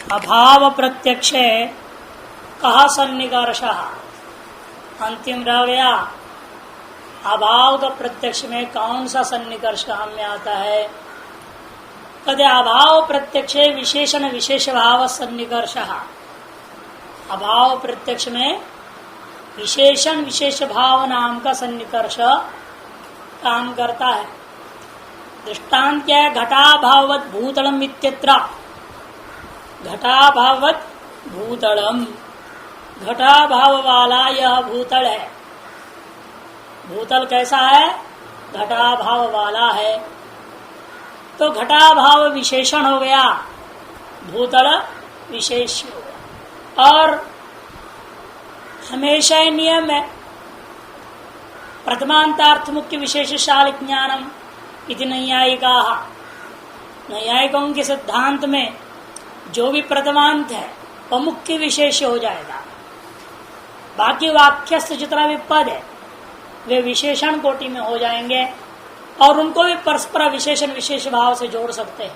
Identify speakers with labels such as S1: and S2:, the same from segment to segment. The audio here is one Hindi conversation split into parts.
S1: अभाव प्रत्यक्ष कहा सन्निकर्ष, अंतिम रह गया अभाव का प्रत्यक्ष में कौन सा सन्निकर्ष काम में आता है। कदे अभाव प्रत्यक्ष विशेषण विशेष भाव सन्निकर्ष, अभाव प्रत्यक्ष में विशेषण विशेष भाव नाम का सन्निकर्ष काम करता है। दृष्टांत क्या है? घटाभाववत भूतलम इत्यत्र, घटाभाववत भूतलम, घटाभाव वाला यह भूतल है। भूतल कैसा है? घटाभाव वाला है। तो घटाभाव विशेषण हो गया, भूतल विशेष हो गया। और हमेशा ही नियम है प्रथमांतार्थ मुख्य विशेषशाल ज्ञानम इति नैयायिका, नैयायिकों के सिद्धांत में जो भी प्रथमांत है वह मुख्य विशेष हो जाएगा। बाकी वाक्यस्थ जितना भी पद है वे विशेषण कोटि में हो जाएंगे और उनको भी परस्पर विशेषण विशेष भाव से जोड़ सकते हैं।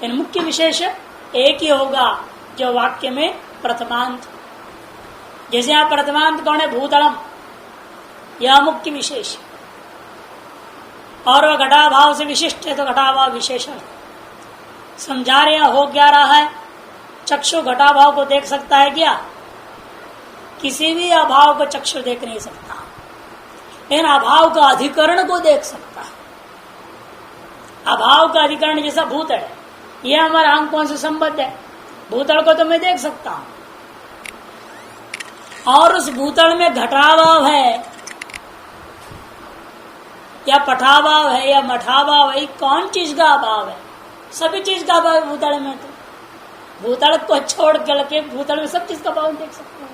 S1: इन मुख्य विशेष एक ही होगा जो वाक्य में प्रथमांत, जैसे यहां प्रथमांत कौन है? भूतलम, यह मुख्य विशेष और वह घटाभाव से विशिष्ट है तो घटाभाव विशेषण। समझा रहे हैं हो क्या रहा है? चक्षु घटाभाव को देख सकता है क्या? किसी भी अभाव को चक्षु देख नहीं सकता, लेकिन अभाव का अधिकरण को देख सकता है। अभाव का अधिकरण जैसा भूतल है, यह हमारे आंखों से संबद्ध है। भूतल को तो मैं देख सकता हूं और उस भूतल में घटाभाव है या पठाभाव है या मठाभाव है, कौन चीज का अभाव है? सभी चीज का अभाव है भूतल में। तो भूतल को छोड़ के भूतल में सब चीज का अभाव देख सकते हैं।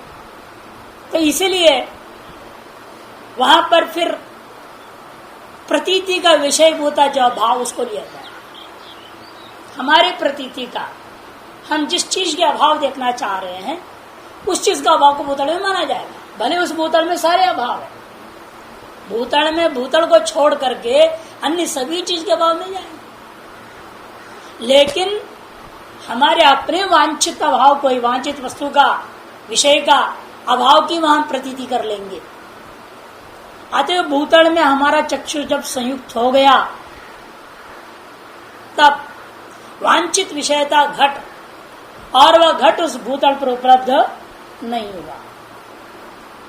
S1: तो इसीलिए वहां पर फिर प्रतीति का विषय होता जो अभाव उसको लिया जाए। हमारे प्रतीति का हम जिस चीज के अभाव देखना चाह रहे हैं उस चीज का अभाव को भूतल में माना जाएगा, भले उस भूतल में सारे अभाव है। भूतल में भूतल को छोड़ करके अन्य सभी चीज के अभाव मिल जाएंगे, लेकिन हमारे अपने वांछित अभाव कोई वांछित वस्तु का विषय का अभाव की वहां प्रतीति कर लेंगे। अतः भूतल में हमारा चक्षु जब संयुक्त हो गया तब वांछित विषयता घट और वह घट उस भूतल पर उपलब्ध नहीं हुआ।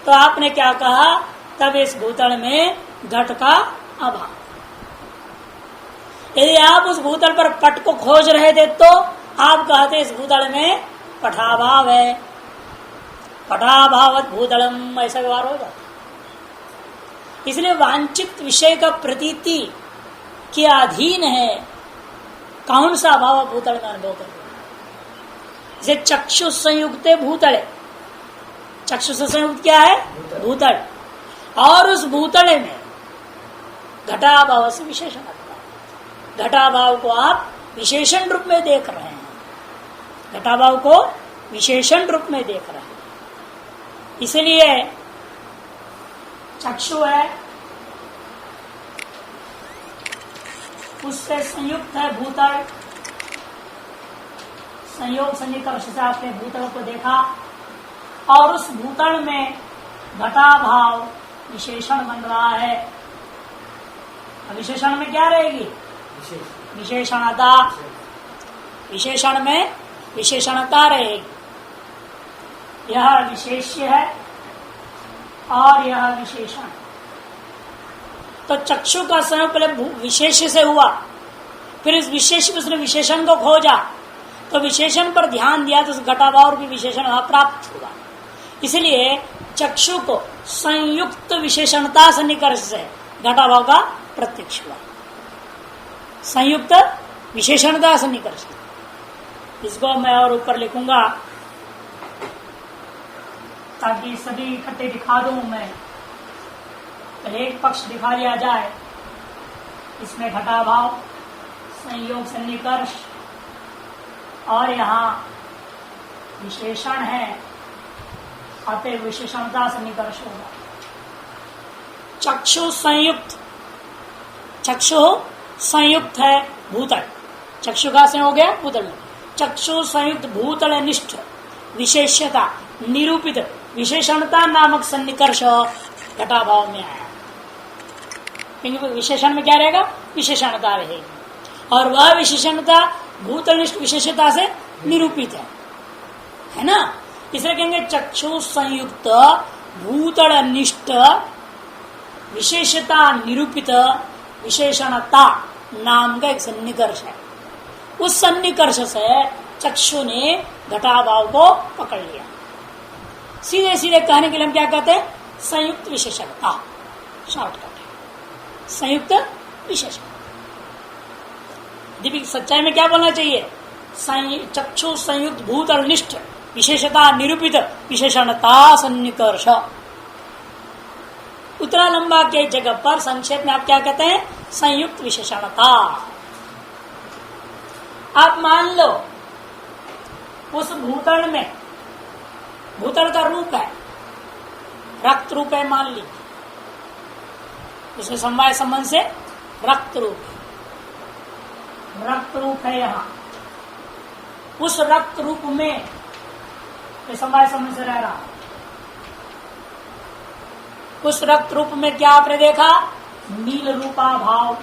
S1: तो आपने क्या कहा? तब इस भूतल में घट का अभाव। यदि आप उस भूतल पर पट को खोज रहे थे तो आप कहते इस भूतल में पठाभाव है, पठाभावत भूतलम, ऐसा व्यवहार होगा। इसलिए वांछित विषय का प्रतीति के अधीन है कौन सा अभाव भूतल में अनुभव कर। जैसे चक्षु संयुक्त भूतल है, चक्षु से संयुक्त क्या है? भूतल, और उस भूतल में घटाभाव से विशेषण आता है। घटाभाव को आप विशेषण रूप में देख रहे हैं, घटाभाव को विशेषण रूप में देख रहे हैं। इसलिए चक्षु है, उससे संयुक्त है भूतल, संयोग सन्निकर्ष से आपने भूतल को देखा और उस भूतल में घटाभाव विशेषण बन रहा है। विशेषण में क्या रहेगी? विशेषणता, विशेषण में विशेषणता रहेगी। यह विशेष्य है और यह विशेषण। तो चक्षु का संयोग पहले विशेष से हुआ, फिर इस विशेष में उसने विशेषण को खोजा तो विशेषण पर ध्यान दिया तो उस घटाभाव की विशेषण प्राप्त हुआ। इसलिए चक्षु को संयुक्त विशेषणता से निकर्ष से घटाभाव का प्रत्यक्ष हुआ, संयुक्त विशेषणता से निकर्ष। इसको मैं और ऊपर लिखूंगा ताकि सभी इकट्ठे दिखा दूं मैं। पहले एक पक्ष दिखा दिया जाए, इसमें घटाभाव, संयोग सन्निकर्ष और यहाँ विशेषण है, अतः विशेषणता सन्निकर्ष होगा। चक्षु संयुक्त, चक्षु संयुक्त है भूतल, चक्षु का संयोग हो गया भूतल में, चक्षु संयुक्त भूतल निष्ठ विशेषता निरूपित विशेषणता नामक सन्निकर्ष घटाभाव में आया। क्योंकि विशेषण में क्या रहेगा? विशेषणता रहेगी, और वह विशेषणता भूतलनिष्ठ विशेषता से निरूपित है ना। इसलिए कहेंगे चक्षु संयुक्त भूतलनिष्ठ विशेषता निरूपित विशेषणता नाम का एक सन्निकर्ष है। उस सन्निकर्ष से चक्षु ने घटाभाव को पकड़ लिया। सीधे सीधे कहने के लिए हम क्या कहते हैं? संयुक्त विशेषणता, शॉर्टकट है संयुक्त विशेषण। दीपिक सच्चाई में क्या बोलना चाहिए? चक्षु संयुक्त भूतलनिष्ठ विशेषता निरूपित विशेषणता सन्निकर्ष। उतना लंबा के जगह पर संक्षेप में आप क्या कहते हैं? संयुक्त विशेषणता। आप मान लो उस भूतल में, भूतल का रूप है रक्त रूप है, मान लीजिए उसमें समवाय संबंध से रक्त रूप है, रक्त रूप है यहां। उस रक्त रूप में समवाय संबंध से रह रहा, उस रक्त रूप में क्या आपने देखा? नील रूपा भाव।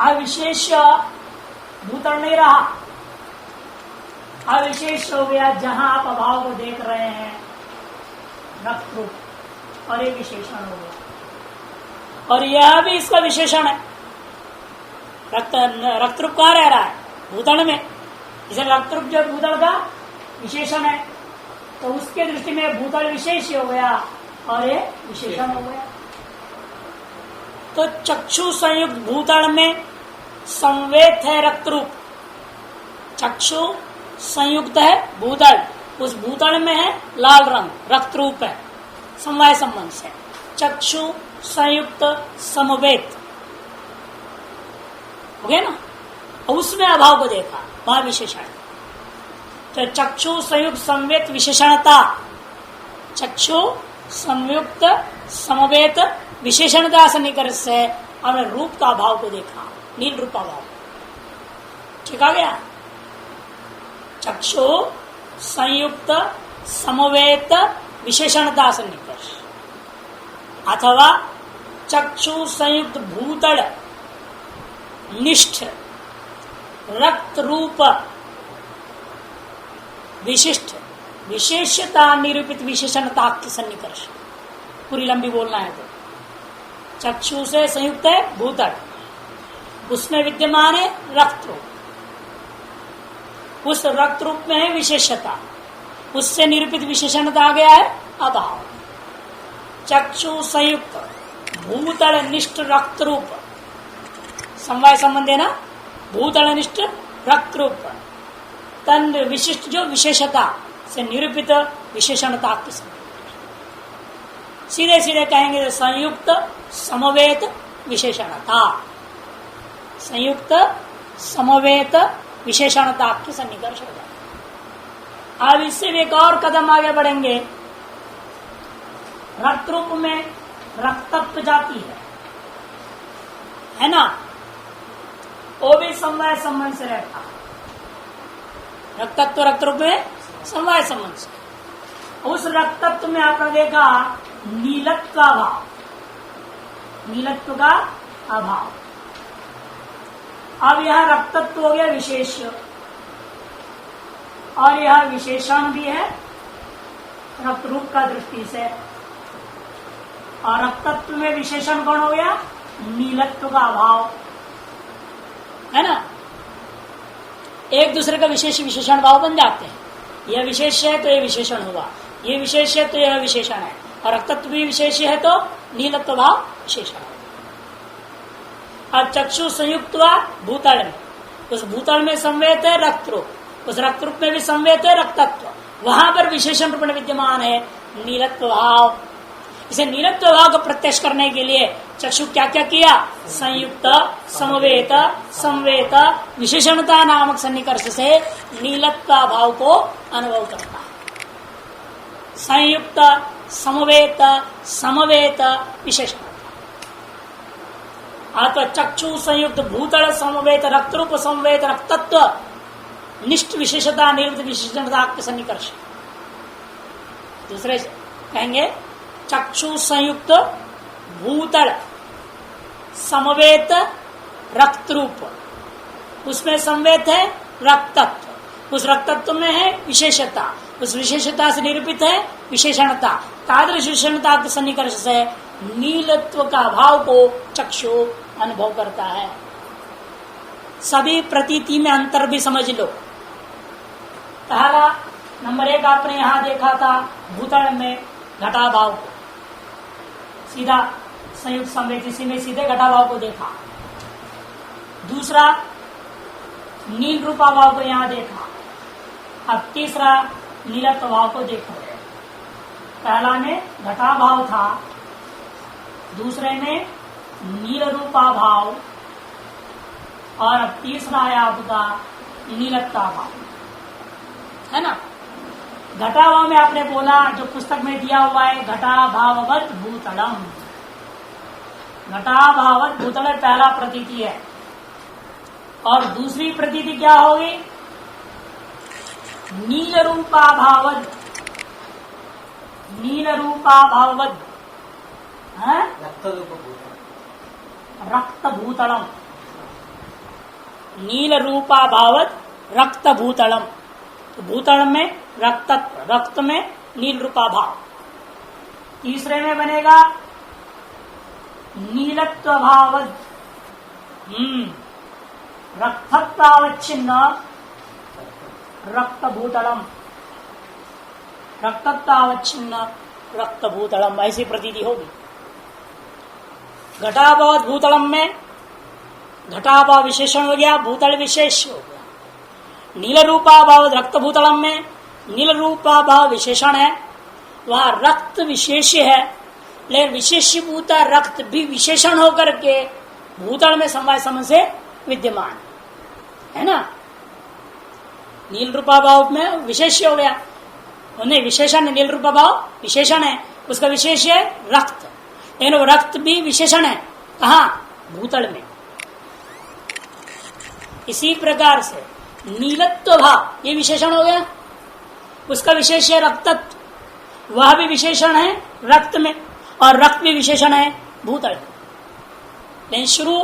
S1: अविशेष भूतल नहीं रहा, अविशेष हो गया जहां आप अभाव को देख रहे हैं, रक्त रूप, और एक विशेषण हो गया। और यह भी इसका विशेषण है। रक्त रूप कहां रह रहा है? भूतल में। इसे रक्त रूप जो भूतल का विशेषण है, तो उसके दृष्टि में भूतल विशेष हो गया और ये विशेषण हो गया। तो चक्षु संयुक्त भूतल में संवेद है रक्त रूप, चक्षु संयुक्त है भूतल, उस भूतल में है लाल रंग, रक्त रूप है समवाय संबंध से। चक्षु संयुक्त समवेत हो गया ना, और उसमें अभाव को देखा, वहां विशेषण। तो चक्षु संयुक्त संवेत विशेषणता, चक्षु संयुक्त समवेत विशेषणता से निकट से हमने रूप का अभाव को देखा, नील रूपा भाव। ठीक आ गया? चक्षु संयुक्त समवेत विशेषणता से निकर्ष, अथवा चक्षु संयुक्त भूतल निष्ठ रक्त रूप विशिष्ट विशेषता निरूपित विशेषणता के सन्निकर्ष। पूरी लंबी बोलना है तो चक्षु से संयुक्त है भूतल, उसमें विद्यमान है रक्त रूप, उस रक्त रूप में है विशेषता, उससे निरूपित विशेषणता आ गया है अभाव। चक्षु संयुक्त भूतल निष्ठ रक्त रूप, समवाय संबंध है ना, भूतल निष्ठ रक्त रूप तन विशिष्ट जो विशेषता से निरूपित विशेषणता के समान। सीधे सीधे कहेंगे संयुक्त समवेत विशेषणता, संयुक्त समवेत विशेषणता की सन्निकर्ष हो जाए। अब इससे भी एक और कदम आगे बढ़ेंगे। रक्त रूप में रक्तत्व जाती है ना, वो भी समवाय संबंध से रहता है। रक्तत्व रक्त रूप में समवाय संबंध से, उस रक्तत्व में आपने देखा नीलत्व का अभाव, नीलत्व का अभाव। अब यह रक्तत्व हो गया विशेष, और यह विशेषण भी है रक्त रूप का दृष्टि से, और रक्तत्व में विशेषण कौन हो गया? नीलत्व का अभाव, है ना। एक दूसरे का विशेष विशेषण भाव बन जाते हैं। यह विशेष है तो यह विशेषण होगा, ये विशेष है तो यह विशेषण है, और रक्तत्व भी विशेष है तो नीलत्व भाव विशेषण है। अब चक्षु संयुक्त हुआ भूतल में, उस भूतल में संवेद है रक्त रूप, उस रक्त रूप में भी संवेद है रक्तत्व, वहां पर विशेषण रूप में विद्यमान है नीलत्व भाव। इसे नीलत्व भाव को प्रत्यक्ष करने के लिए चक्षु क्या क्या किया? संयुक्त समवेत संवेत विशेषणता नामक सन्निकर्ष से नीलत्व भाव को अनुभव करता है। संयुक्त समवेत समवेत विशेषणता, अथवा चक्षु संयुक्त भूतल समवेत रक्त रूप समवेत रक्तत्व निष्ठ विशेषता निवृत्त विशेषणता के सन्निकर्ष। दूसरे कहेंगे चक्षु संयुक्त भूतल समवेत रक्त रूप, उसमें संवेत है रक्तत्व, उस रक्तत्व में है विशेषता, उस विशेषता से निरूपित है विशेषणता। तादृश विशेषणता के सन्निकर्ष से नीलत्व का भाव को चक्षु अनुभव करता है। सभी प्रतीति में अंतर भी समझ लो। पहला नंबर 1 आपने यहां देखा था भूतल में घटाभाव को, सीधा संयुक्त संवेद, इसी में सीधे घटाभाव को देखा। दूसरा नील रूपा भाव को यहां देखा। अब तीसरा नीलत्व भाव को देखो। पहला में घटाभाव था, दूसरे में नील रूपा भाव, और अब तीसरा है आपका नीलत्ता भाव, है ना। घटाभाव में आपने बोला, जो पुस्तक में दिया हुआ है, घटाभाववत भूतलम, घटाभावत भूतल पहला प्रतीति है। और दूसरी प्रतीति क्या होगी? नील रूपा भावत, नील रूपा भाववत रक्त भूतलम, नील रूपा भावत रक्त भूतलम। तो भूतल में रक्तत्व, रक्त में नील रूपा भाव। तीसरे में बनेगा नीलत्व भावत रक्तत्वावच्छिन्न रक्त भूतलम, रक्तत्वावच्छिन्न रक्त भूतलम, ऐसी प्रतीति होगी। घटाभाव भूतलम में घटाभाव विशेषण हो गया, भूतल विशेष हो गया। नील रूपा भाव रक्त भूतलम में नील रूपा भाव विशेषण है, वहां रक्त विशेष है, लेकिन विशेषभूत रक्त भी विशेषण होकर के भूतल में समवाय संबंध से विद्यमान है ना। नील रूपा भाव में विशेष हो गया, उन्हें विशेषण है, नील रूपा भाव विशेषण है, उसका विशेष है रक्त, लेकिन वो रक्त भी विशेषण है कहा? भूतल में। इसी प्रकार से नीलत्व भाव ये विशेषण हो गया, उसका विशेष है रक्तत्व, वह भी विशेषण है रक्त में, और रक्त भी विशेषण है भूतल। लेकिन शुरू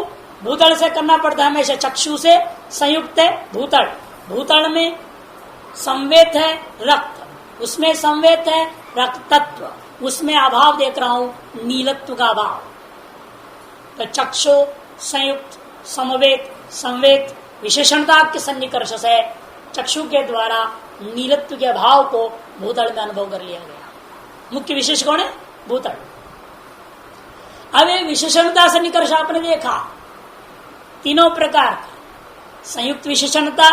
S1: भूतल से करना पड़ता है हमेशा, चक्षु से संयुक्त है भूतल, भूतल में संवेद है रक्त, उसमें संवेद है रक्तत्व, उसमें अभाव देख रहा हूं नीलत्व का अभाव। तो चक्षु संयुक्त समवेत संवेद विशेषणता के सन्निकर्ष से चक्षु के द्वारा नीलत्व के अभाव को भूतल में अनुभव कर लिया गया। मुख्य विशेष कौन है? भूतल। अब एक विशेषणता सन्निकर्ष आपने देखा तीनों प्रकार का, संयुक्त विशेषणता,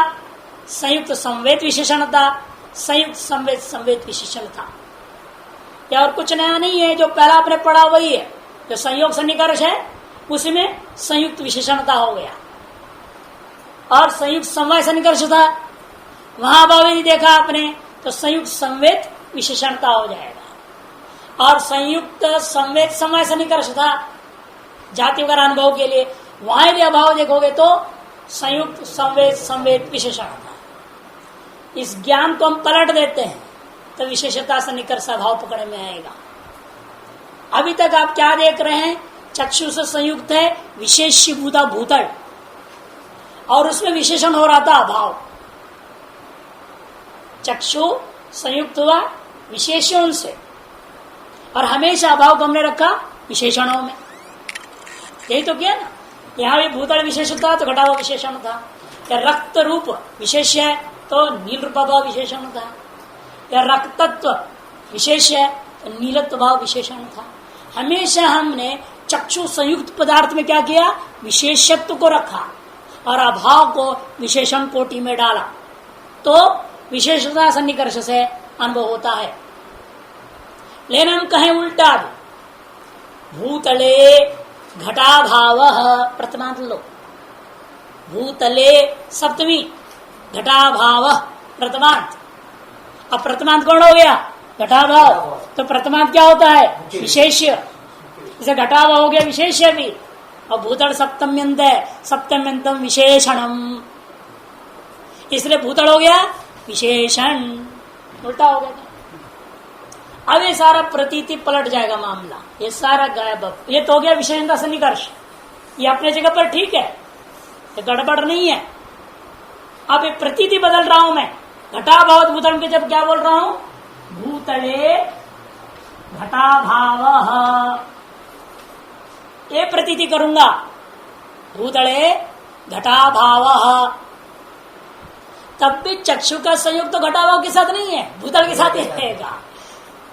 S1: संयुक्त संवेद विशेषणता, संयुक्त संवेद संवेद विशेषणता। या और कुछ नया नहीं है, जो पहला आपने पढ़ा वही है। जो संयोग सन्निकर्ष है उसमें संयुक्त विशेषणता हो गया, और संयुक्त समवाय सन्निकर्ष था, वहां भावी देखा आपने तो संयुक्त संवेद विशेषणता हो जाएगा। और संयुक्त संवेद समवाय सन्निकर्ष था जाति वगैरह अनुभव के लिए, वहां भी अभाव देखोगे तो संयुक्त संवेद संवेद विशेषण था। इस ज्ञान को हम पलट देते हैं तो विशेषता सन्निकर्ष भाव पकड़ में आएगा। अभी तक आप क्या देख रहे हैं? चक्षु से संयुक्त है विशेषभूता भूतल, और उसमें विशेषण हो रहा था अभाव। चक्षु संयुक्त हुआ विशेषण से, और हमेशा अभाव को हमने रखा विशेषणों में। यही तो किया ना, यहाँ भी भूतल विशेषण था तो घटाभाव विशेषण था, या रक्त रूप विशेष है तो नील रूपा भाव विशेषण था, या रक्तत्व विशेष है तो नीलत्व भाव विशेषण था। हमेशा हमने चक्षु संयुक्त पदार्थ में क्या किया? विशेषत्व को रखा और अभाव को विशेषण कोटि में डाला, तो विशेषता सन्निकर्ष से अनुभव होता है। लेकिन हम कहें उल्टा, भूतले घटाभाव प्रथमांत लो, भूतले सप्तमी घटाभाव प्रथमांत। अब प्रथमांत कौन हो गया? घटाभाव। तो प्रथमांत क्या होता है? विशेष्य। जैसे घटाभाव हो गया विशेष्य भी, और भूतल सप्तम्यंत है, सप्तम्यंतम विशेषणम। इसलिए भूतल हो गया विशेषण, उल्टा हो गया। अब ये सारा प्रतीति पलट जाएगा मामला, ये सारा गायब। ये तो हो गया विशेषणता सन्निकर्ष, ये अपने जगह पर ठीक है, ये गड़बड़ नहीं है। अब ये प्रतीति बदल रहा हूं मैं, घटाभाव भूतल के जब क्या बोल रहा हूं, भूतले घटाभाव, ये प्रतीति करूंगा, भूतले घटाभाव। तब भी चक्षु का संयोग तो घटाभाव के साथ नहीं है, भूतल के साथ ही रहेगा।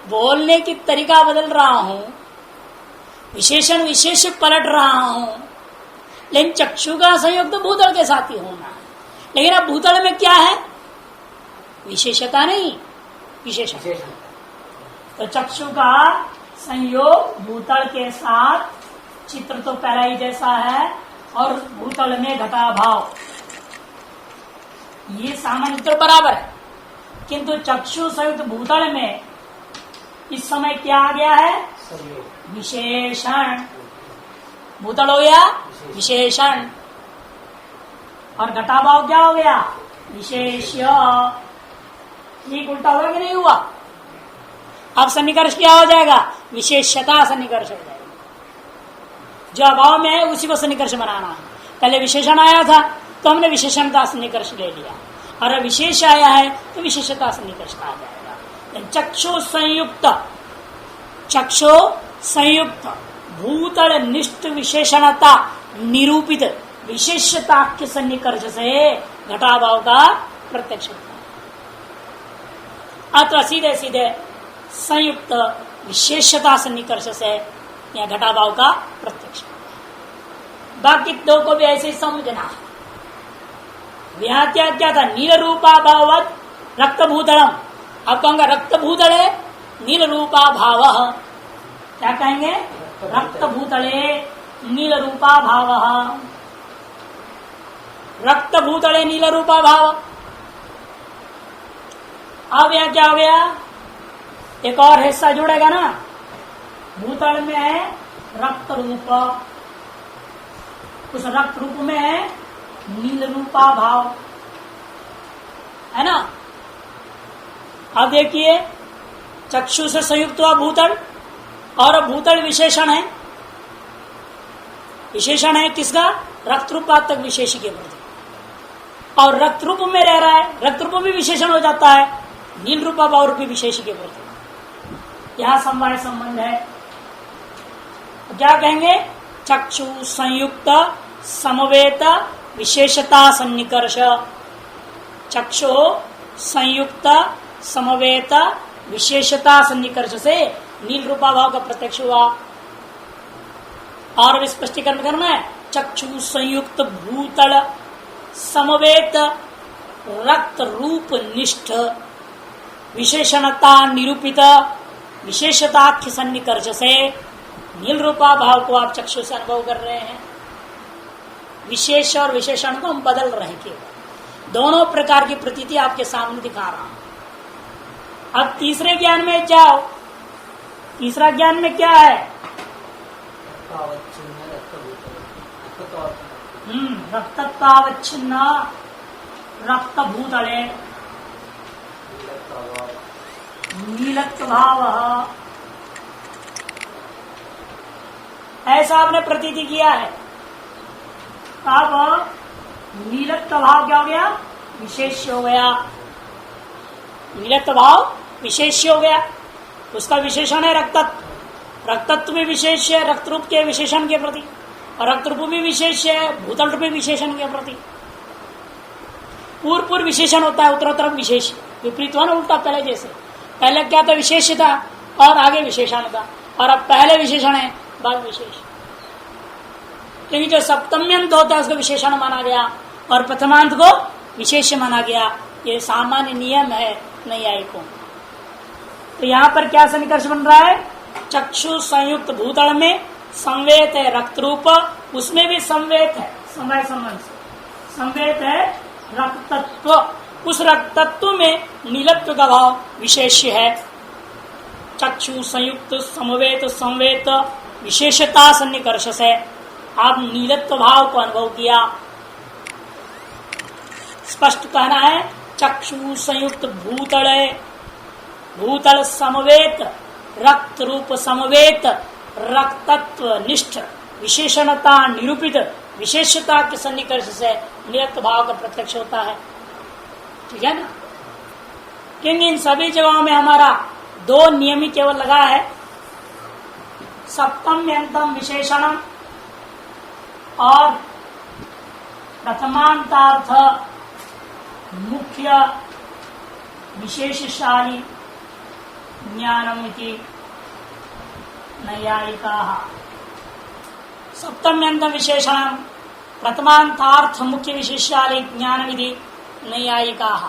S1: बोलने की तरीका बदल रहा हूं, विशेषण विशेष पलट रहा हूं, लेकिन चक्षु का संयोग तो भूतल के साथ ही होना है। लेकिन अब भूतल में क्या है, विशेषता नहीं, विशेषण। तो चक्षु का संयोग भूतल के साथ, चित्र तो पहला ही जैसा है, और भूतल में घटाभाव, ये सामान्य चित्र बराबर है। किंतु चक्षु संयुक्त भूतल में इस समय क्या आ गया है, विशेषण। भूतल हो गया विशेषण, और घटाभाव क्या हो गया, विशेष्य। ठीक उल्टा हुआ कि नहीं हुआ? अब सन्निकर्ष क्या हो जाएगा, विशेषता सन्निकर्ष हो जाएगा। जो अभाव में है उसी को सन्निकर्ष बनाना है। पहले विशेषण आया था तो हमने विशेषणता सन्निकर्ष ले लिया, और अब विशेष आया है तो विशेषता सन्निकर्ष आ जाएगा। चक्षु संयुक्त भूतल निष्ठ विशेषणता निरूपित विशेषता के सन्निकर्ष से घटाभाव का प्रत्यक्ष होता है। अथवा सीधे सीधे संयुक्त विशेषता सन्निकर्ष से यह घटाभाव का प्रत्यक्ष होता है। बाकी दो को भी ऐसे ही समझना है। व्याख्या क्या था, नील रूपा भाववत रक्त भूतलम। अब कहूंगा रक्त भूतल है, नील रूपा भाव। क्या कहेंगे, रक्त भूतले नील रूपा भाव, रक्त भूतले नील रूपा भाव। अब यहां क्या हो गया, एक और हिस्सा जुड़ेगा ना, भूतल में है रक्त रूप, उस रक्त रूप में है नील रूपा भाव, है ना। अब देखिए, चक्षु से संयुक्त हुआ भूतल, और भूतल विशेषण है। विशेषण है किसका, रक्त रूपात्मक विशेष के प्रति, और रक्त रूप में रह रहा है, रक्त रूप भी विशेषण हो जाता है नील रूपा भाव रूपी विशेष के प्रति। यहां समवाय संबंध है। क्या कहेंगे, चक्षु संयुक्त समवेत विशेषता सन्निकर्ष। चक्षु संयुक्त समवेत विशेषता सन्निकर्ष से नील रूपा भाव का प्रत्यक्ष हुआ। और स्पष्टीकरण करना है, चक्षु संयुक्त भूतल समवेत रक्त रूप निष्ठ विशेषणता निरूपित विशेषताख्य सन्निकर्ष से नील रूपा भाव को आप चक्षु से अनुभव कर रहे हैं। विशेष और विशेषण को हम बदल रहे हैं, दोनों प्रकार की प्रतीति आपके सामने दिखा रहा हूं। अब तीसरे ज्ञान में जाओ। तीसरा ज्ञान में क्या है, रक्तत्वावच्छिन्न रक्त भूतले नीलत्व भाव, ऐसा आपने प्रतीति किया है। अब नीलत्व भाव क्या हो गया, विशेष हो गया। नीलत्व भाव विशेष हो गया, उसका विशेषण है रक्तत्व। रक्तत्व भी विशेष है रक्त रूप के विशेषण के प्रति, और रक्त रूप भी विशेष है भूतल रूप विशेषण के प्रति। पूर्व पूर्व विशेषण होता है, उत्तरोत्तर विशेष, विपरीत हुआ ना, उल्टा पहले जैसे। पहले क्या था, विशेष था और आगे विशेषण था, और अब पहले विशेषण है बाद विशेष। क्योंकि जो सप्तम्यंत होता है उसको विशेषण माना गया और प्रथमांत को विशेष माना गया। ये सामान्य नियम है नैयायिकों। तो यहाँ पर क्या सन्निकर्ष बन रहा है, चक्षु संयुक्त भूतल में संवेत है रक्त रूप, उसमें भी संवेत है समय संबंध से संवेत है रक्तत्व, उस रक्तत्व में नीलत्व का भाव विशेष है। चक्षु संयुक्त समवेत संवेत विशेषता सन्निकर्ष से आप नीलत्व भाव को अनुभव किया। स्पष्ट कहना है चक्षु संयुक्त भूतल, भूतल समवेत रक्त रूप समवेत रक्तत्व निष्ठ विशेषणता निरूपित विशेषता के सन्निकर्ष से नियत भाव का प्रत्यक्ष होता है। ठीक है ना। क्योंकि इन सभी जगहों में हमारा दो नियम ही केवल लगा है, सप्तम यंतम विशेषणम और प्रथमांतार्थ मुख्य विशेषशाली ज्ञानमिति नैयायिकाः। सप्तम यंतम विशेषणम प्रथमांतार्थ मुख्य विशेषशाली ज्ञानमिति नैयायिकाः।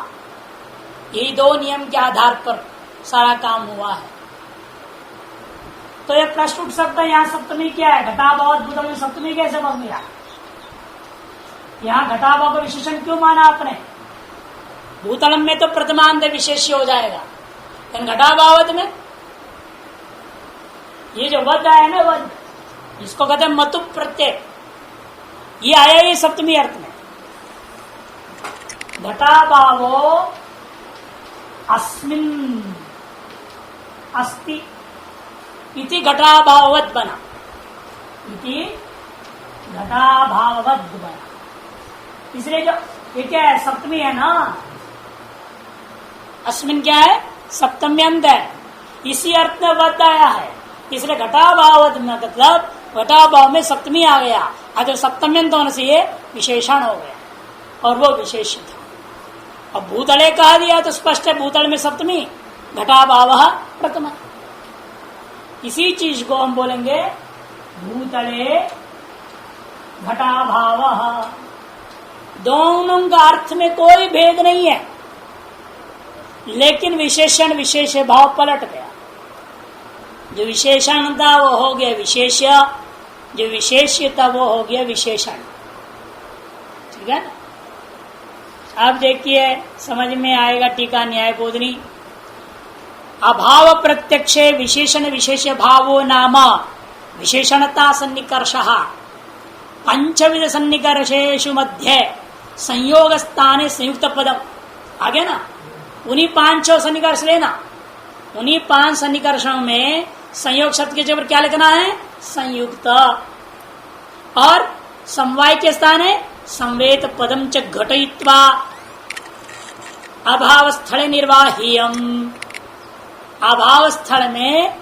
S1: यही दो नियम के आधार पर सारा काम हुआ है। तो ये प्रश्न उठ सकता है, यहाँ सप्तमी क्या है? घटाभाव भूतल में सप्तमी कैसे बन गया? यहाँ घटाभाव का विशेषण क्यों माना आपने? भूतलम में तो प्रथमांत विशेष्य हो जाएगा, लेकिन घटाभावत में ये जो वध आया ना, वध, इसको कहते हैं मतु प्रत्यय, ये आया ये सप्तमी अर्थ में। घटाभावो अस्मिन् अस्ति इति घटाभाववत् बना, इति घटाभाववत् बना। इसलिए जो ये क्या है? सप्तमी है ना, अस्मिन् क्या है? सप्तम्यंत है, इसी अर्थ में वध आया है, इसलिए घटाभाववत् मतलब घटाभाव में सप्तमी आ गया, अगर सप्तम्यंत होने से ये विशेषण हो गया और वो विशेष था। अब भूतले कहा दिया तो स्पष्ट है, भूतल में सप्तमी, घटाभाव प्रथमा। इसी चीज को हम बोलेंगे भूतले घटाभाव। दोनों का अर्थ में कोई भेद नहीं है, लेकिन विशेषण विशेष भाव पलट गया। जो विशेषण था वो हो गया विशेष्य, जो विशेष्य था वो हो गया विशेषण। ठीक है ना। अब देखिए समझ में आएगा टीका न्याय बोधनी। अभाव प्रत्यक्ष विशेषण विशेष भावो नाम विशेषणता सन्निकर्षः पंचविध सन्निकर्षेषु मध्य संयोग स्थाने संयुक्त पदम। आगे ना उन्हीं 5 सन्निकर्ष लेना, उन्हीं 5 सन्निकर्षों में संयोग शब्द के जबर क्या लिखना है? संयुक्त। और समवाय के स्थान है संवेत पदम च घटयित्वा अभाव स्थल निर्वाह्यम। अभाव स्थल में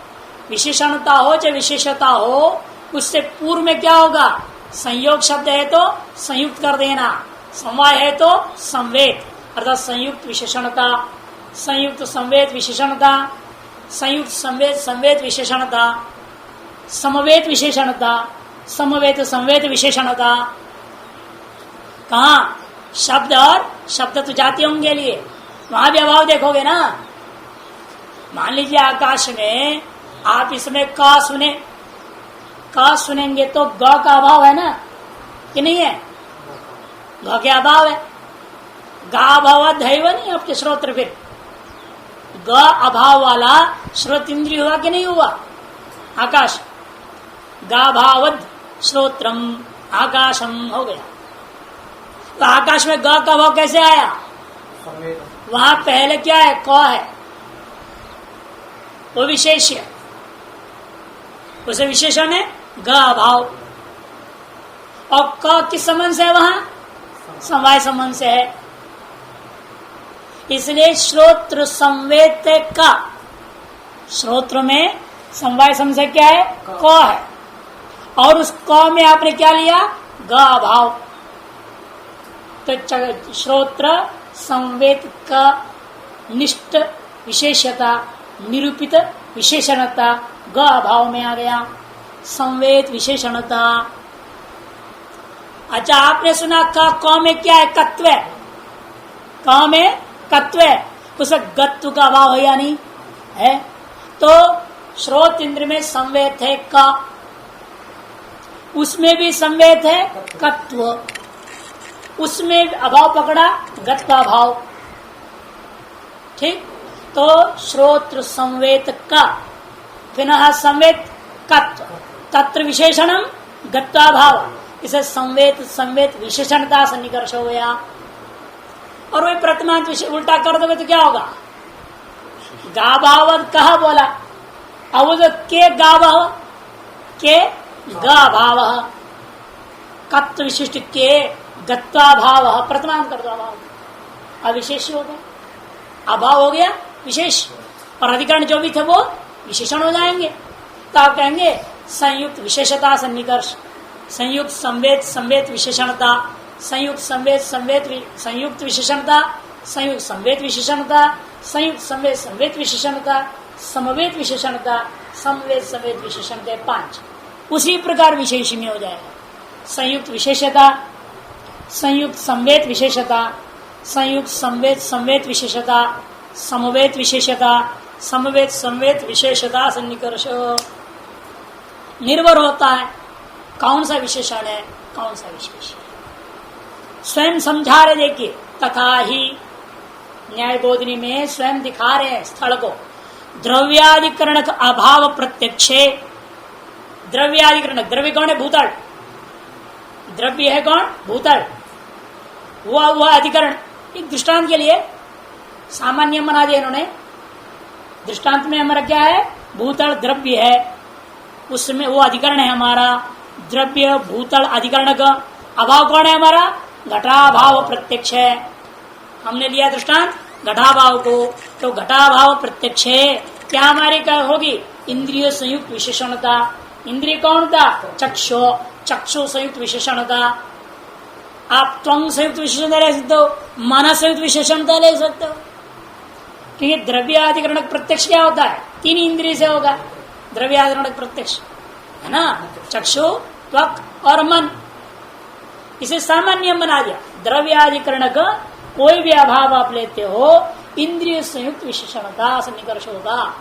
S1: विशेषणता हो चाहे विशेषता हो, उससे पूर्व में क्या होगा? संयोग शब्द है तो संयुक्त कर देना, समवाय है तो संवेत, अर्थात संयुक्त विशेषणता, संयुक्त संवेत विशेषणता, संयुक्त संवेत संवेत विशेषणता, समवेत विशेषणता, समवेत संवेत विशेषणता। कहा शब्द और शब्द तो जाती होंगे लिए, वहां भी अभाव देखोगे ना। मान लीजिए आकाश में आप इसमें का सुने, का सुनेंगे तो ग का अभाव है ना कि नहीं है? ग के अभाव है, गा अभाव दैव नहीं आपके श्रोत्र। फिर ग अभाव वाला श्रोत इंद्रिय हुआ कि नहीं हुआ? आकाश गा भावद श्रोत्रम आकाशम हो गया। तो आकाश में ग का भाव कैसे आया? वहां पहले क्या है? क है, वो विशेष्य, उसे विशेषण है ग अभाव। और क किस संबंध से है? वहां समवाय संबंध से है। इसलिए श्रोत्र संवेद का, श्रोत्र में समवाय संबंध से क्या है? क है, और उस क में आपने क्या लिया? ग अभाव। तो श्रोत्र संवेद का निष्ठ विशेषता निरूपित विशेषणता ग अभाव में आ गया, संवेद विशेषणता। अच्छा आपने सुना क में क्या है? कत्व है, क में कत्व है, उसे गत्व का अभाव है या नहीं है? तो श्रोत इंद्र में संवेद है क, उसमें भी संवेद है कत्व, उसमें अभाव पकड़ा गत्वा भाव। ठीक, तो श्रोत्र संवेद का पुनः संवेद कत्व, तत्र विशेषणम गत्वा भाव, इसे संवेद संवेद विशेषणता सन्निकर्ष हो गया। और वही प्रथमांत उल्टा कर दोगे तो क्या होगा? गा भाव कहा बोला, अब वो जो के गा भाव के गा भाव कत्व विशिष्ट के गत्वा भाव प्रथमांत कर दो, अभाव अविशेष हो गया, अभाव हो गया विशेष, और अधिकरण जो भी थे वो विशेषण हो जाएंगे। तो आप कहेंगे संयुक्त विशेषता सन्निकर्ष, संयुक्त संवेद संवेद विशेषणता, संयुक्त संवेद संवेद संयुक्त विशेषणता, संयुक्त संवेद विशेषणता, संयुक्त संवेद संवेद विशेषणता, समवेत विशेषणता, समवेत संवेद विशेषणता 5। उसी प्रकार विशेष में हो जाएगा संयुक्त विशेषता, संयुक्त संवेद विशेषता, संयुक्त संवेद संवेद विशेषता, समवेत विशेषता, समवेत संवेद विशेषता सन्निकर्ष। निर्भर होता है कौन सा विशेषण है कौन सा विशेष है, स्वयं समझा रहे। देखिए तथा ही न्याय बोधनी में स्वयं दिखा रहे हैं स्थल को, द्रव्याधिकरण का अभाव प्रत्यक्षे, द्रव्याधिकरण, द्रव्य कौन है? भूतल, द्रव्य है कौन? भूतल, वह अधिकरण। एक दृष्टांत के लिए सामान्य बना दिया इन्होंने, दृष्टांत में हमारा क्या है? भूतल द्रव्य है, उसमें वो अधिकरण है हमारा, द्रव्य भूतल अधिकरण का अभाव कौन है हमारा? घटाभाव प्रत्यक्ष है। हमने लिया दृष्टांत घटाभाव को, तो घटाभाव प्रत्यक्ष है क्या हमारी क्या होगी? इंद्रिय संयुक्त विशेषणता। इंद्रिय कौन था? चक्षु, चक्षु संयुक्त विशेषणता। आप त्वंग संयुक्त विशेषणता ले सकते हो, मन संयुक्त विशेषणता ले सकते हो, क्योंकि द्रव्याधिकरण प्रत्यक्ष क्या होता है? 3 इंद्रिय से होगा द्रव्याधिकरण प्रत्यक्ष, है ना? चक्षु, त्वक और मन। इसे सामान्य बना दिया। द्रव्याधिकरण का कोई भी अभाव आप लेते हो, इंद्रिय संयुक्त विशेषणता सन्निकर्ष होगा।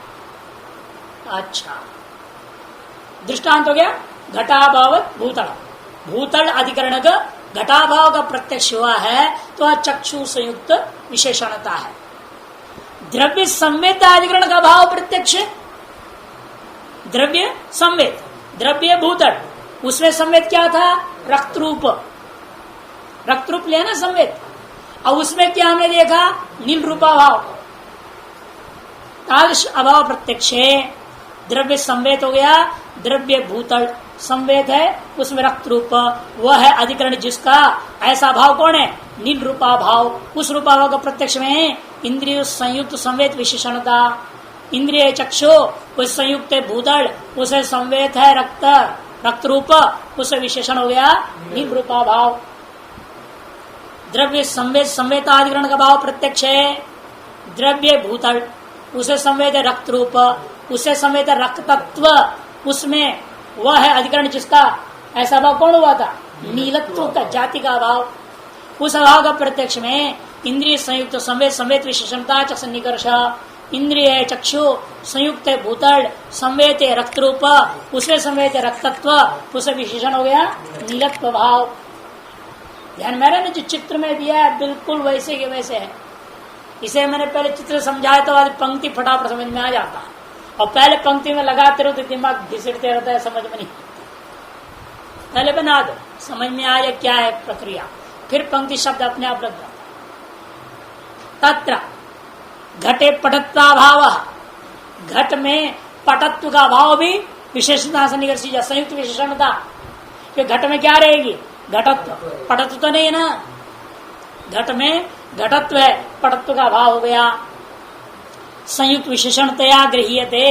S1: अच्छा, दृष्टांत हो गया घटाभाव भूतल, भूतल अधिकरण का घटाभाव का प्रत्यक्ष हुआ है तो चक्षु संयुक्त विशेषणता है। द्रव्य संवेद अधिकरण का भाव प्रत्यक्ष, द्रव्य संवेद, द्रव्य भूतल, उसमें संवेद क्या था? रक्त रूप, रक्त रूप लेना संवेद, और उसमें क्या हमने देखा? नील रूपाभाव, तादृश अभाव प्रत्यक्ष है। द्रव्य संवेद हो गया, द्रव्य भूतल संवेद है, उसमें रक्त रूप, वह है अधिकरण जिसका ऐसा भाव कौन है? नील रूपा भाव। उस रूपाभाव का प्रत्यक्ष में इंद्रिय संयुक्त संवेद विशेषणता, इंद्रिय चक्षु, उस संयुक्त भूतल, उसे संवेद है रक्त, रक्त रूप, उसे विशेषण हो गया नील रूपा भाव। द्रव्य संवेद संवेदाधिकरण का भाव प्रत्यक्ष है, द्रव्य भूतल, उसे संवेद है रक्त रूप, उसे संवेद है रक्त तत्व, उसमें वह है अधिकरण जिसका ऐसा भाव कौन हुआ था? नीलत्व का, जाति का भाव। उस अभाव का प्रत्यक्ष में इंद्रिय संयुक्त संवेद संवेद विशेषणता च सन्निकर्ष, इंद्रिय चक्षु संयुक्त भूतल, संवेद रक्त रूप, उसमें संवेद रक्तत्व, उसे विशेषण हो गया नीलत्व भाव। ध्यान मेरा ने जो चित्र में दिया है बिल्कुल वैसे के वैसे है। इसे मैंने पहले चित्र समझाया तो आज पंक्ति फटाफट समझ में आ जाता, और पहले पंक्ति में लगाते रहो तो दिमाग घिसटते रहता है, समझ में नहीं। पहले बना दो, समझ में आ जाए क्या है प्रक्रिया, फिर पंक्ति शब्द अपने आप लग जाता। तत्र घटे पटत्वा भाव, घट में पटत्व का भाव भी विशेषता से निकर्षित, संयुक्त विशेषणता। कि घट में क्या रहेगी? घटत्व, पटत्व तो नहीं है ना, घट में घटत्व है, पटत्व का भाव हो गया। संयुक्त विशेषणतया गृह्यते,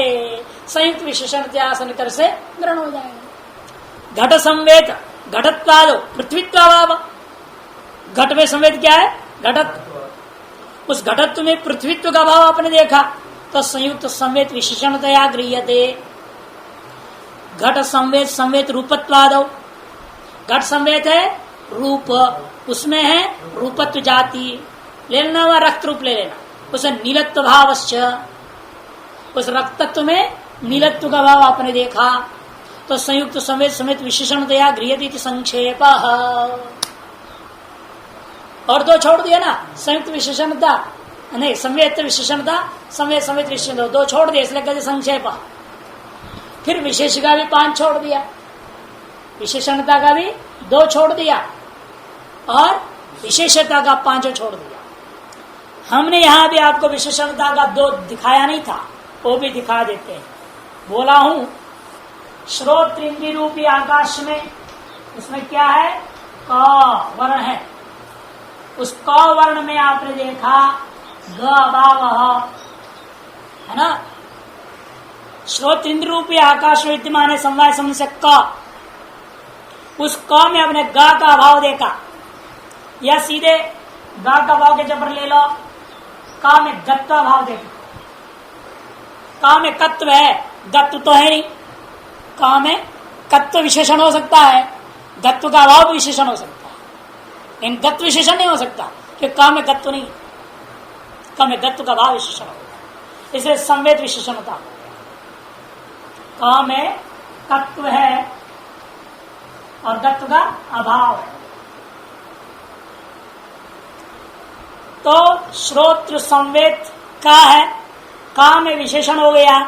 S1: संयुक्त विशेषणतया सन्निकर्ष से ग्रहण हो जाएगा। घट संवेद घटत्वादो पृथ्वीत्वाभाव, घट में संवेद क्या है? घटत्व। उस घटत्व में पृथ्वीत्व का भाव आपने देखा तो संयुक्त संवेद विशेषणतया गृह्यते। घट संवेद संवेद रूपत्वादो, घट संवेद है रूप, उसमें है रूपत्व जाति, ले लेना वह रक्त रूप ले लेना, उसे नीलत्व भावश्च, उस रक्तत्व में नीलत्व का भाव आपने देखा तो संयुक्त संवेद समेत विशेषणतया गृह्यते संक्षेप। और दो छोड़ दिया ना, संयुक्त विशेषणता नहीं, संवेद विशेषणता, संवेद समेत विशेषण, दो छोड़ दिया इसलिए कहते संक्षेप। फिर विशेष का भी 5 छोड़ दिया, विशेषणता का भी 2 छोड़ दिया, और विशेषता का 5 छोड़ दिया। हमने यहां भी आपको विशेषणता का दो दिखाया नहीं था, वो भी दिखा देते हैं। बोला हूं श्रोत्र इंद्रिय रूपी आकाश में, उसमें क्या है, क वर्ण है। उस क वर्ण में आपने देखा ग अभाव है ना। श्रोत्र इंद्रिय रूपी आकाश में विद्यमान है समवाय समझ क, उस क में आपने ग का अभाव देखा, या सीधे ग का भाव के जबर ले लो, का में गत्व भाव देखो। का में कत्व है, गत्व तो है नहीं। का में कत्व विशेषण हो सकता है, गत्व का अभाव भी विशेषण हो सकता है, लेकिन गत्व विशेषण नहीं हो सकता क्योंकि का में गत्व नहीं, का में गत्व का भाव विशेषण होगा, इसलिए संवेद विशेषण होता है। का में तत्व है और तत्व का अभाव है। तो श्रोत्र संवेद का है, का में विशेषण हो गया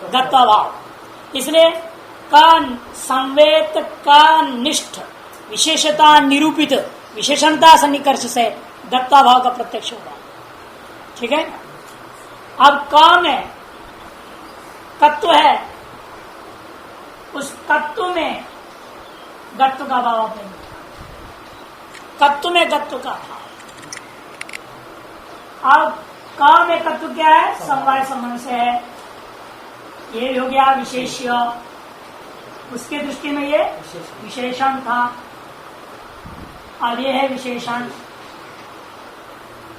S1: गत्वाभाव, इसलिए का संवेद का निष्ठ विशेषता निरूपित विशेषणता सन्निकर्ष से गत्वाभाव का प्रत्यक्ष होगा। ठीक है। अब का में तत्व है, उस तत्व में गत्व का भाव अपने तत्व में गत्व का भाव। अब का में तत्व क्या है, समवाय संबंध से है, ये हो गया विशेष्य, उसके दृष्टि में ये विशेषण था और ये है विशेषण।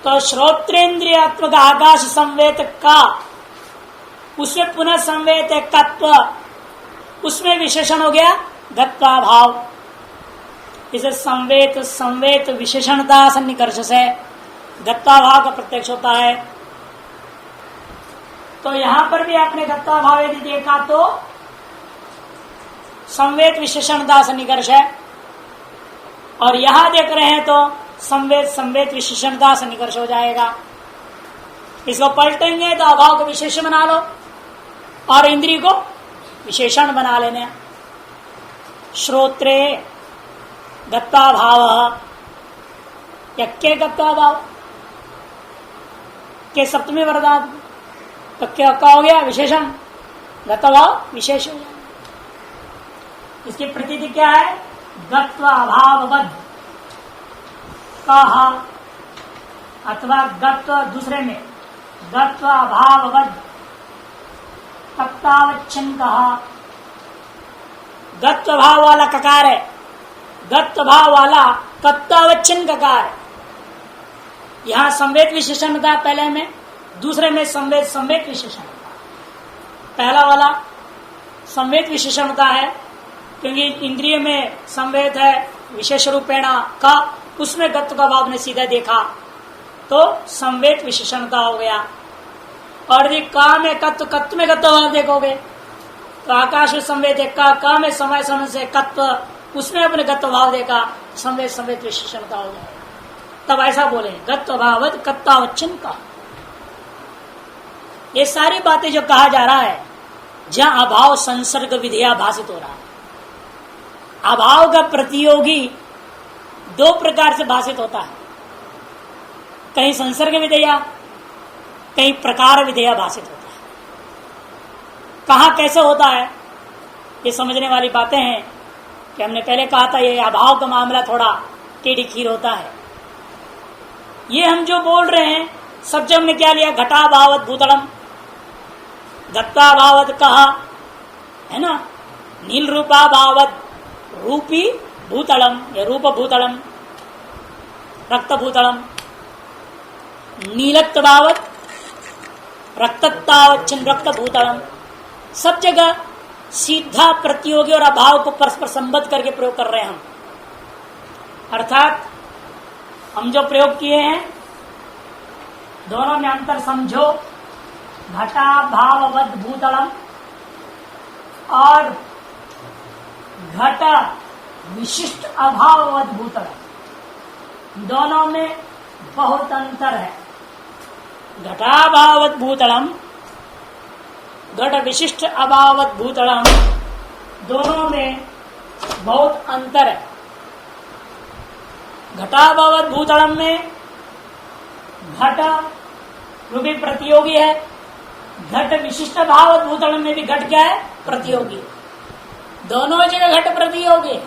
S1: तो श्रोत्रेन्द्रियात्मक आकाश संवेद का, उसमें पुनः संवेद है तत्व, उसमें विशेषण हो गया गत्वा भाव। इसे संवेद संवेद विशेषणता सन्निकर्ष से गत्वा भाव का प्रत्यक्ष होता है। तो यहां पर भी आपने गत्वा भाव यदि देखा तो संवेद विशेषणता सन्निकर्ष है, और यहां देख रहे हैं तो संवेद संवेद विशेषणता सन्निकर्ष हो जाएगा। इसको पलटेंगे तो अभाव को विशेष बना लो और इंद्रिय को विशेषण बना लेने। श्रोत्रे गत्वा भाव, यज्ञ गत्वा भाव के सप्तमी वरदान, तो क्या हो गया विशेषण, गत्वा भाव विशेष हो गया। इसकी प्रतीति क्या है, गत्वा भाववद कहा, अथवा गत्व दूसरे में गत्वा भाववद तत्तावच्छन कहा। गत्व भाव वाला ककार है, गत्व भाव वाला तत्तावच्छन ककार है। यहां संवेद विशेषण था पहले में, दूसरे में संवेद संवेद विशेषण था। पहला वाला संवेद विशेषणता है क्योंकि इंद्रिय में संवेद है विशेष रूपेणा का, उसमें गत्व का भाव ने सीधा देखा तो संवेद विशेषणता हो गया। और यदि का में कत्व में गत्व भाव देखोगे तो आकाश में संवेद है का में समय समय से कत्व, उसमें अपने गत्व भाव देखा, संवेद संवेद विशेषणता हो गया। तब ऐसा बोले गत्व भावत कत्तावच्छन का। ये सारी बातें जो कहा जा रहा है, जहां अभाव संसर्ग विधेया भाषित हो रहा है, अभाव का प्रतियोगी दो प्रकार से भाषित होता है, कहीं संसर्ग विधेया, कहीं प्रकार विधेया भाषित होता है। कहाँ कैसे होता है ये समझने वाली बातें हैं कि हमने पहले कहा था ये अभाव का मामला थोड़ा टेढ़ी खीर होता है। ये हम जो बोल रहे हैं सब जब हमने क्या लिया, घटाभावत भूतलम, गत्वाभावत कहा है ना, नील रूपाभावत रूपी भूतलम, या रूप भूतलम, रक्त भूतलम, नीलत्वावत रक्तत्वावच्छिन्न रक्त भूतलम। सब जगह सीधा प्रतियोगी और अभाव को परस्पर संबद्ध करके प्रयोग कर रहे हैं हम। अर्थात हम जो प्रयोग किए हैं दोनों में अंतर समझो, घटा भाववद भूतलम और घट विशिष्ट अभाववद भूतलम, दोनों में बहुत अंतर है। घटाभावत भूतलम, घट विशिष्ट अभावत भूतलम, दोनों में बहुत अंतर है। घटाभावत भूतलम में घट रूपी प्रतियोगी है। घट विशिष्ट भाव भूतल में भी घट क्या है? प्रतियोगी। दोनों जगह घट प्रतियोगी है,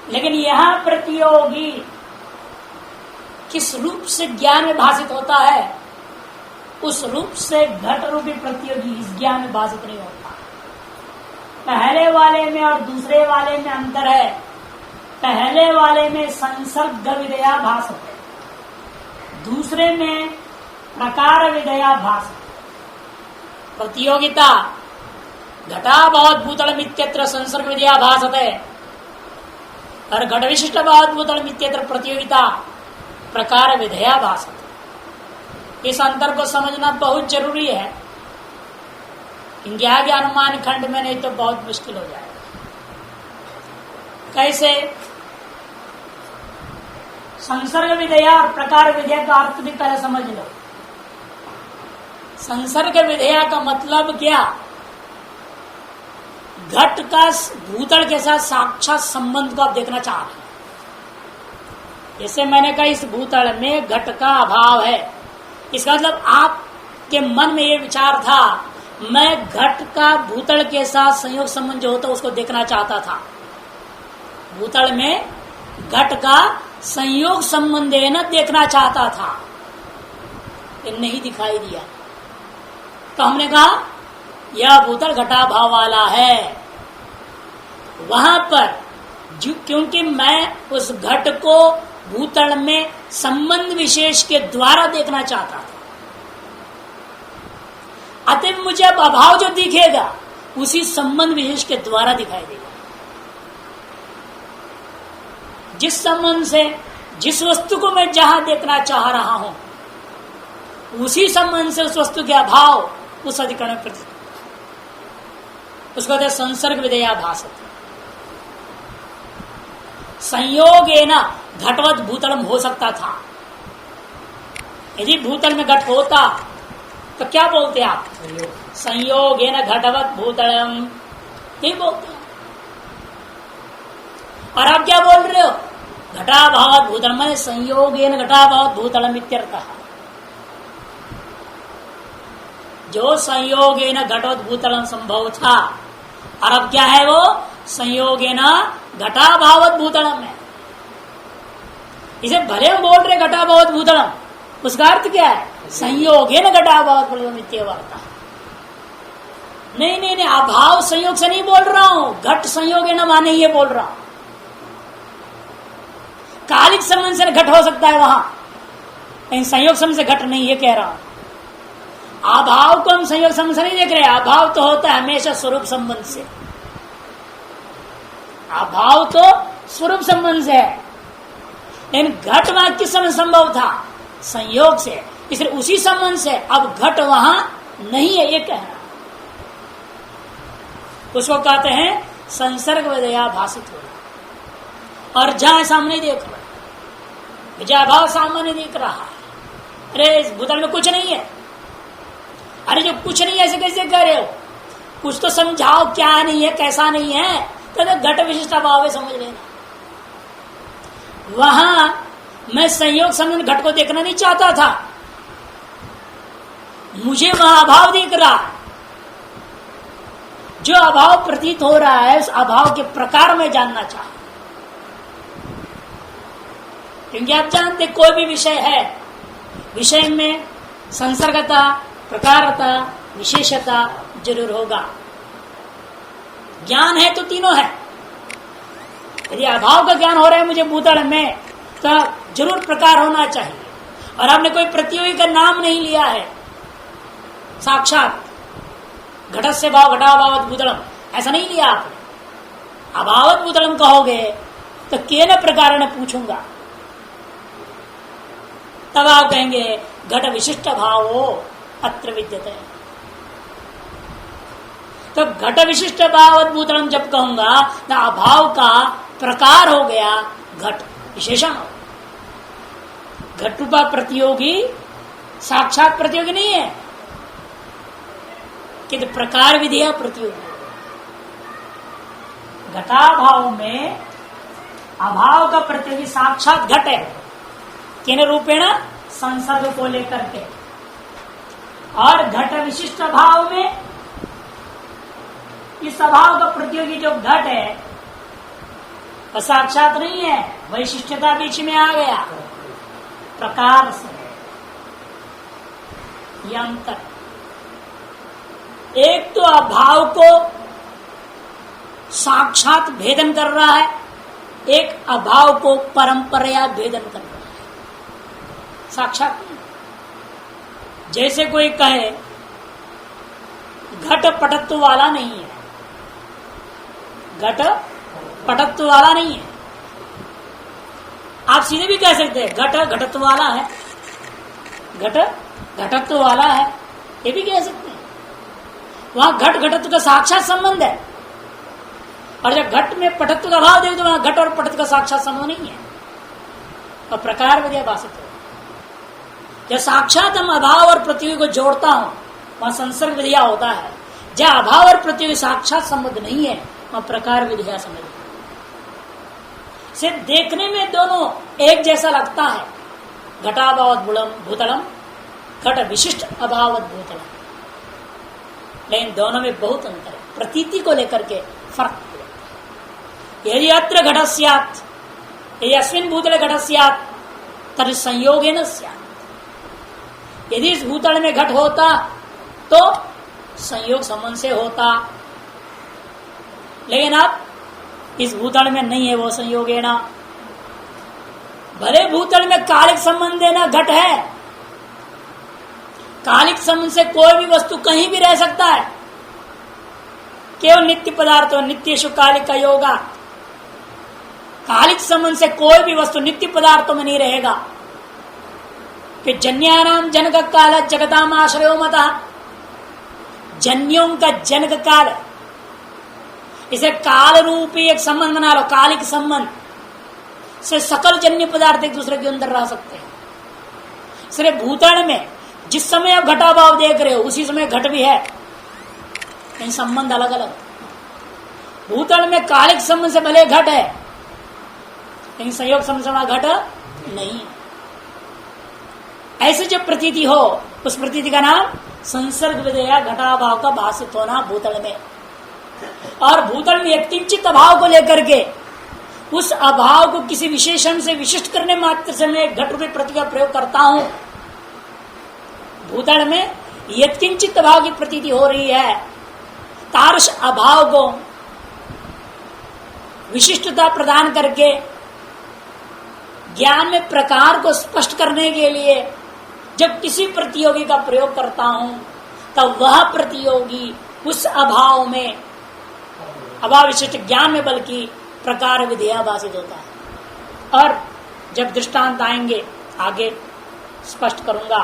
S1: लेकिन यहां प्रतियोगी किस रूप से ज्ञान में भाषित होता है, उस रूप से घट रूपी प्रतियोगी इस ज्ञान में भाषित नहीं होता। पहले वाले में और दूसरे वाले में अंतर है। पहले वाले में संसर्ग विधेया भाषित है, दूसरे में प्रकार विधेया भाषित। प्रतियोगिता घटा बहुत भूतल मित्यत्र संसर्ग विधेया भाषित है, और घट विशिष्ट बहुत भूतल मित्यत्र प्रतियोगिता प्रकार विधेया भाषित। इस अंतर को समझना बहुत जरूरी है, इनके आगे अनुमान खंड में नहीं तो बहुत मुश्किल हो जाएगा। कैसे? संसर्ग विधेया और प्रकार विधेया का अर्थ भी पहले समझ लो। संसर्ग विधेया का मतलब क्या? घट का भूतल के साथ साक्षात संबंध को आप देखना चाह रहे हैं। जैसे मैंने कहा इस भूतल में घट का अभाव है, इसका मतलब आपके मन में ये विचार था मैं घट का भूतल के साथ संयोग संबंध जो होता उसको देखना चाहता था। भूतल में घट का संयोग संबंध न देखना चाहता था, ये नहीं दिखाई दिया। तो हमने कहा यह भूतल घटाभाव वाला है। वहां पर क्योंकि मैं उस घट को भूतल में संबंध विशेष के द्वारा देखना चाहता था, अतः मुझे अब अभाव जो दिखेगा उसी संबंध विशेष के द्वारा दिखाई देगा। जिस संबंध से जिस वस्तु को मैं जहां देखना चाह रहा हूं, उसी संबंध से उस वस्तु के अभाव उस अधिकरण प्रति उसको कहते संसर्ग विधेया भाषित। संयोगेन घटवत भूतलम हो सकता था। यदि भूतल में घट होता तो क्या बोलते आप? संयोगेन घटवत भूतलम, यही बोलते हैं। और आप क्या बोल रहे हो? घटाभावत भूतलम, मैंने संयोगेन घटाभावत भूतलम इत्यर्थः। जो संयोगेन घटवत भूतलम संभव था, और अब क्या है वो? संयोगेन घटाभावत भूतलम है। इसे भले हम बोल रहे घटाभावत भूतलम, उसका अर्थ क्या है? संयोगेन घटाभावत भूतलम इत्यर्थः। नहीं नहीं नहीं, अभाव संयोग से नहीं बोल रहा हूं, घट संयोगेन माने ये बोल रहा हूं। कालिक संबंध से घट हो सकता है वहां, लेकिन संयोग संबंध से घट नहीं, ये कह रहा हूं। अभाव को हम संयोग संबंध से नहीं देख रहे, अभाव तो होता है हमेशा स्वरूप संबंध से। अभाव तो स्वरूप संबंध से है, लेकिन घट वहां किस समय संभव था? संयोग से। इसलिए उसी संबंध से अब घट वहां नहीं है, ये कहना। उसको कहते हैं संसर्ग विधेया भाषित हो। और जहां सामने देख रहे, विजयाभाव सामने दिख रहा है, अरे इस भूतल में कुछ नहीं है। अरे जो कुछ नहीं है ऐसे कैसे कह रहे हो? कुछ तो समझाओ, क्या नहीं है, कैसा नहीं है। तो घट विशिष्ट अभाव है, समझ लेना। वहां मैं संयोग संबंध घट को देखना नहीं चाहता था, मुझे वहां अभाव दिख रहा है। जो अभाव प्रतीत हो रहा है उस अभाव के प्रकार में जानना चाहता, क्योंकि आप जानते कोई भी विषय है, विषय में संसर्गता, प्रकारता, विशेषता जरूर होगा। ज्ञान है तो तीनों है। यदि अभाव का ज्ञान हो रहा है मुझे भूतल में, तो जरूर प्रकार होना चाहिए। और आपने कोई प्रतियोगी का नाम नहीं लिया है, साक्षात घटत से भाव घटाभावत भूतलम ऐसा नहीं लिया आपने। अभावत भूतलम कहोगे तो केन प्रकार ने पूछूंगा, तब आप कहेंगे घट विशिष्ट भावो अत्र विद्यते। तो घट विशिष्ट भावत भूतलम जब कहूंगा तो अभाव का प्रकार हो गया घट विशेषण। घट रूपा प्रतियोगी साक्षात प्रतियोगी नहीं है, किंतु प्रकार विधेय प्रतियोगी। घटाभाव में अभाव का प्रतियोगी साक्षात घट है, किन रूपेण? संसर्ग को लेकर के, और घट विशिष्ट भाव में इस अभाव का प्रतियोगी जो घट है वह साक्षात नहीं है, वैशिष्टता बीच में आ गया प्रकार से। यह अंतर, एक तो अभाव को साक्षात भेदन कर रहा है, एक अभाव को परंपराया भेदन कर रहा है, साक्षात नहीं। जैसे कोई कहे घट पटत्व वाला नहीं है, घट पटत्व वाला नहीं है, आप सीधे भी कह सकते हैं घट घटत्व वाला है, घट घटत्व वाला है, ये भी कह सकते हैं। वहां घट घटत्व का साक्षात संबंध है, और जब घट में पटत्व का भाव देखो तो वहां घट और पटत्व का साक्षात संबंध नहीं है, और प्रकार विधेय भाषित है। जब साक्षात हम अभाव और प्रतियोगी को जोड़ता हूं वहां संसर्ग विधिया होता है, जहां अभाव और प्रतियोगी साक्षात संबंध नहीं है वहां प्रकार विधिया समझ से देखने में दोनों एक जैसा लगता है, घटाभावत भूतलम, घट विशिष्ट अभावत भूतलम, लेकिन दोनों में बहुत अंतर है, प्रतीति को लेकर के फर्क है। यदि अत्र घट स्यात्, यदि अस्मिन् भूतले घट स्यात् तर्हि संयोगेन स्यात्। यदि इस भूतल में घट होता तो संयोग संबंध से होता, लेकिन अब इस भूतल में नहीं है वो संयोगेना। भले भूतल में कालिक संबंध देना घट है, कालिक संबंध से कोई भी वस्तु कहीं भी रह सकता है, केवल नित्य पदार्थ नित्येषु कालिक का योगा, कालिक संबंध से कोई भी वस्तु नित्य पदार्थों में नहीं रहेगा। कि जन्यानाम जनक काल जगताम आश्रयो मता, जन्यों का जनक काल, इसे काल रूपी एक संबंध बना लो, कालिक संबंध से सकल जन्य पदार्थ एक दूसरे के अंदर रह सकते हैं। इसलिए भूतल में जिस समय आप घटाभाव देख रहे हो उसी समय घट भी है, इन संबंध अलग अलग। भूतल में कालिक संबंध से भले घट है, लेकिन संयोग संबंध से वहां घट नहीं है। ऐसे जो प्रतीति हो उस प्रतीति का नाम संसर्ग विधेय घटाभाव का भाषित होना भूतल में। और भूतल में एक किंचित अभाव को लेकर के उस अभाव को किसी विशेषण से विशिष्ट करने मात्र से मैं घट रूपी प्रतीक का प्रयोग करता हूं। भूतल में यत्किंचित अभाव की प्रतीति हो रही है, तारस अभाव को विशिष्टता प्रदान करके ज्ञान में प्रकार को स्पष्ट करने के लिए जब किसी प्रतियोगी का प्रयोग करता हूं तब वह प्रतियोगी उस अभाव में, अभाव विशिष्ट ज्ञान में बल्कि प्रकार विधेय भाषित होता है। और जब दृष्टांत आएंगे आगे स्पष्ट करूंगा,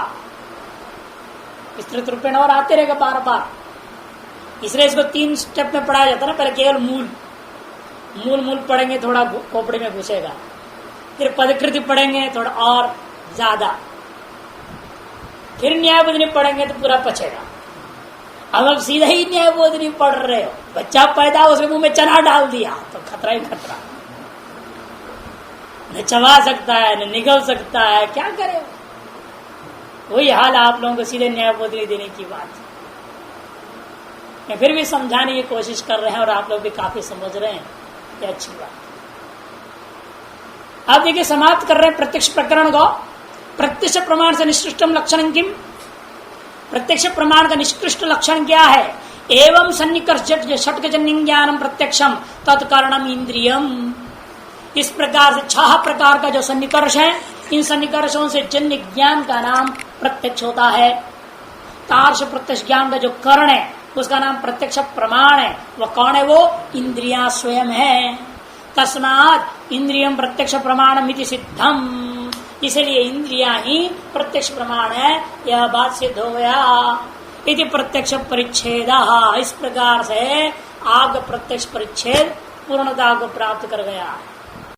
S1: विस्तृत रूपेण और आते रहेगा बार बार। इसलिए इसको 3 स्टेप में पढ़ाया जाता है ना, पहले केवल मूल पढ़ेंगे, थोड़ा खोपड़ी में घुसेगा, फिर पदकृति पढ़ेंगे थोड़ा और ज्यादा, फिर न्याय बोधनी पढ़ेंगे तो पूरा पचेगा। अब सीधा ही न्याय बोधनी पढ़ रहे हो, बच्चा पैदा उसके मुंह में चना डाल दिया तो खतरा ही खतरा, न चबा सकता है न निगल सकता है, क्या करे। वही हाल आप लोगों को सीधे न्याय बोधनी देने की बात है। मैं फिर भी समझाने की कोशिश कर रहे हैं और आप लोग भी काफी समझ रहे हैं, ये अच्छी बात। आप देखिए समाप्त कर रहे हैं प्रत्यक्ष प्रकरण को। प्रत्यक्ष प्रमाण से निष्कृष्टम लक्षण किम, प्रत्यक्ष प्रमाण का निष्कृष्ट लक्षण क्या है। एवं सन्निकर्ष षट्कजन्य ज्ञानम प्रत्यक्षम तत्कारणम इंद्रियम। इस प्रकार से 6 प्रकार का जो सन्निकर्ष है, इन सन्निकर्षों से जन्य ज्ञान का नाम प्रत्यक्ष होता है। तार्श प्रत्यक्ष ज्ञान का जो करण है उसका नाम प्रत्यक्ष प्रमाण है। वह कौन है? वो इंद्रियां स्वयं है। तस्मात् इंद्रियम प्रत्यक्ष प्रमाण मिति सिद्धम, इसलिए इंद्रियां ही प्रत्यक्ष प्रमाण है, यह बात सिद्ध हो गया। इति प्रत्यक्ष परिच्छेद, इस प्रकार से आग प्रत्यक्ष परिच्छेद पूर्णता को प्राप्त कर गया।